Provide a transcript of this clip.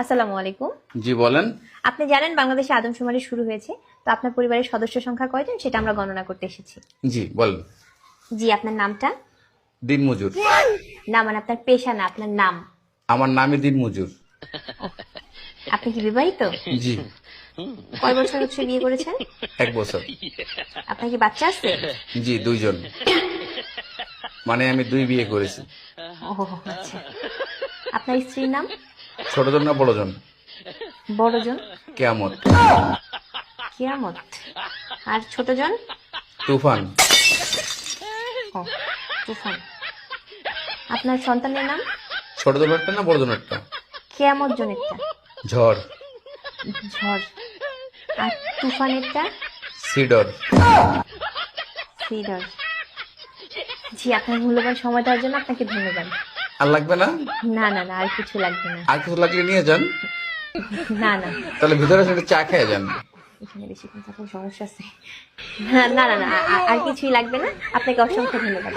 আসসালামু আলাইকুম। জি বলেন। আপনি জানেন বাংলাদেশে আদমশুমারি শুরু হয়েছে, তো আপনার পরিবারের সদস্য সংখ্যা কয়জন সেটা আমরা গণনা করতে এসেছি। জি বলেন। জি, আপনার নামটা? দিনমজুর। না, মানে আপনার পেশা না, আপনার নাম। আমার নামই দিনমজুর। আপনি কি বিবাহিত? জি। কয় বছর হচ্ছে বিয়ে করেছেন? 1 বছর। আপনার কি বাচ্চা আছে? জি 2 জন। মানে আমি 2 বিয়ে করেছি। ও আচ্ছা। আপনার স্ত্রীর নাম? ছোট জন না বড় জন? বড়জন? কেয়ামত। কিয়ামত। আর ছোটজন? তুফান। ও তুফান। আপনার সন্তানের নাম? ছোট জন একটা না বড় জন একটা? কিয়ামত জনেরটা? ঝড়। ঝড়। আর তুফানেরটা? সিডর। সিডর। জি, আপনার মূল্যবান সময় দেওয়ার জন্য আপনাকে ধন্যবাদ। আর লাগবে না? না না না, আর কিছু লাগবে না। আর কিছু লাগলে নিয়ে যান। না না, তাহলে ভিতরে সেটা চা খেয়ে যান। এখানে বেশিক্ষণ থাকার সমস্যা আছে। না না না, আর কিছুই লাগবে না। আপনাকে অসংখ্য ধন্যবাদ।